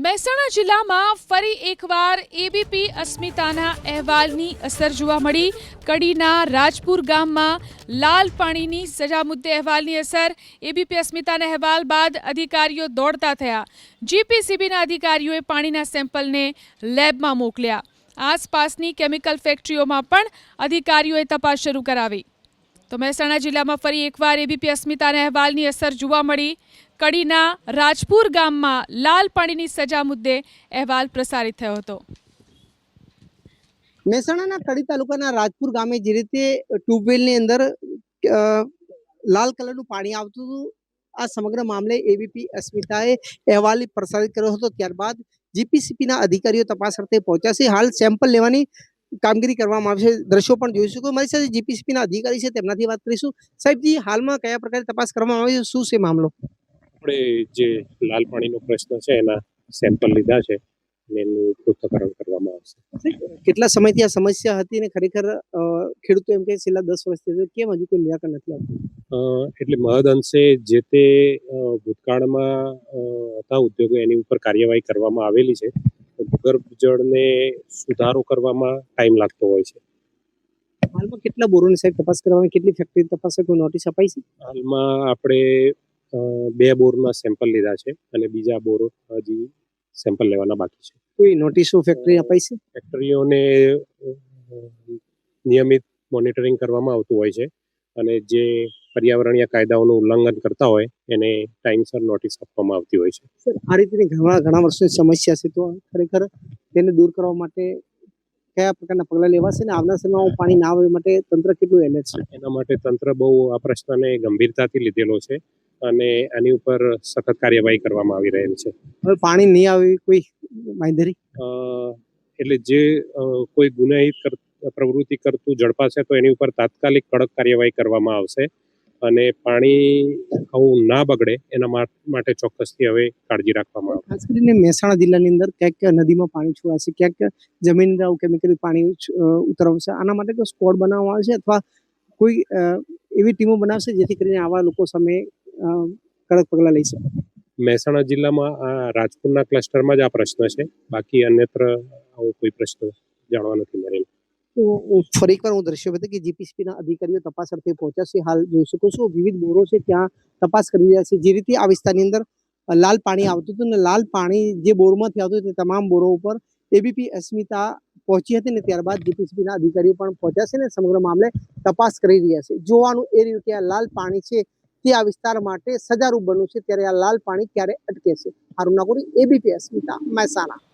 મહેસાણા જિલ્લામાં ફરી એકવાર એબીપી અસ્મિતાના અહેવાલની અસર જોવા મળી। કડીના રાજપુર ગામમાં લાલ પાણીની સજા મુદ્દે અહેવાલની અસર। એબીપી અસ્મિતાના અહેવાલ બાદ અધિકારીઓ દોડતા થયા। જીપીસીબીના અધિકારીઓએ પાણીના સેમ્પલને લેબમાં મોકલ્યા। આસપાસની કેમિકલ ફેક્ટરીઓમાં પણ અધિકારીઓએ તપાસ શરૂ કરાવી। તો મહેસાણા જિલ્લામાં ફરી એકવાર એબીપી અસ્મિતાના અહેવાલની અસર જોવા મળી। કડીના રાજપુર ગામમાં લાલ પાણીની સજા મુદ્દે અહેવાલ પ્રસારિત થયો હતો। મહેસાણાના કડી તાલુકાના રાજપુર ગામે જે રીતે ટ્યુબવેલની અંદર લાલ કલરનું પાણી આવતું હતું, આ સમગ્ર મામલે એબીપી અસ્મિતાએ અહેવાલ પ્રસારિત કર્યો હતો। ત્યારબાદ જીપીસીબીના અધિકારીઓ તપાસ અર્થે પહોંચ્યા છે। હાલ સેમ્પલ લેવાની કામગીરી કરવામાં આવશે। દ્રશ્યો પણ જોઈ શકો। મારી સાથે જીપીસીબીના અધિકારી છે, તેમનાથી વાત કરીશું। સાહેબજી, હાલમાં કયા પ્રકારની તપાસ કરવામાં આવી છે, શું છે મામલો? આપણે જે લાલ પાણીનો પ્રશ્ન છે એના સેમ્પલ લીધા છે અને એનું પૃથ્થકરણ કરવામાં આવશે। કેટલા સમયથી આ સમસ્યા હતી અને ખરેખર ખેડૂતો એમ કે છેલ્લા 10 વર્ષથી કેમ હજુ કોઈ નિરાકરણ નથી આવતું? એટલે મહદ અંશે જે તે ભૂતકાળમાં હતા ઉદ્યોગો એની ઉપર કાર્યવાહી કરવામાં આવેલી છે। ભૂગર્ભ જળને સુધારો કરવામાં ટાઈમ લાગતો હોય છે। હાલમાં કેટલા બોરોની સાહેબ તપાસ કરવામાં, કેટલી ફેક્ટરી તપાસ, કોઈ નોટિસ અપાઈ છે? હાલમાં આપણે 2 બોરના સેમ્પલ લીધા છે અને બીજા બોર હજી સેમ્પલ લેવાના બાકી છે। કોઈ નોટિસો ફેક્ટરી અપાઈ છે? ફેક્ટરીઓને નિયમિત મોનિટરિંગ કરવામાં આવતું હોય છે અને જે પર્યાવરણીય કાયદાઓનું ઉલ્લંઘન કરતા હોય એને ટાઈમસર નોટિસ આપવામાં આવતી હોય છે। સર, આ રીતની ઘણા વર્ષોની સમસ્યા છે, તો ખરેખર તેને દૂર કરવા માટે કયા પ્રકારના પગલાં લેવાશે અને આવનાર સમયમાં પાણી ના આવે માટે તંત્ર કેટલું એલર્ટ છે? એના માટે તંત્ર બહુ આ પ્રશ્નને ગંભીરતાથી લીધેલો છે અને આની ઉપર સખત કાર્યવાહી કરવામાં આવી રહેલ છે। હવે પાણી નહીં આવે કોઈ બાંયધરી? એટલે જે કોઈ ગુનાહિત પ્રવૃત્તિ કરતું ઝડપાશે તો એની ઉપર તાત્કાલિક કડક કાર્યવાહી કરવામાં આવશે અને પાણી આવું ના બગડે એના માટે ચોક્કસથી હવે કાળજી રાખવામાં આવશે। ખાસ કરીને મહેસાણા જિલ્લાની અંદર ક્યાંક નદીમાં પાણી છોડાશે, ક્યાંક જમીનના કેમિકલ પાણી ઉતરવશે। આના માટે કોઈ સ્કોડ બનાવવામાં આવશે અથવા કોઈ એવી ટીમો બનાવશે જેથી કરીને આવા લોકો સામે કડક પગલાં લઈ શકે? મહેસાણા જિલ્લામાં આ રાજપુરના ક્લસ્ટરમાં જ આ પ્રશ્ન છે, બાકી અન્યત્ર આવો કોઈ પ્રશ્ન જાણવા નથી મળેલ। તો ફરી એકવાર હું દ્રશ્ય બતાવું કે જીપીસીબીના અધિકારીઓ તપાસ અર્થે પહોંચ્યા છે। હાલ જોઈ શકો છો વિવિધ બોરો છે, ત્યાં તપાસ કરી રહ્યા છે। જે રીતે આ વિસ્તારની અંદર લાલ પાણી આવતું હતું ને લાલ પાણી જે બોરમાંથી આવતું તે તમામ બોરો ઉપર એબીપી અસ્મિતા પહોંચી હતી ને ત્યારબાદ જીપીસીબીના અધિકારીઓ પણ પહોંચ્યા છે ને સમગ્ર મામલે તપાસ કરી રહ્યા છે। જોવાનું એ રહ્યું કે આ લાલ પાણી છે તે આ વિસ્તાર માટે સજારૂપ બન્યું છે, ત્યારે આ લાલ પાણી ક્યારે અટકે છે? હારુન નાગોરી, એબીપી અસ્મિતા, મહેસાણા।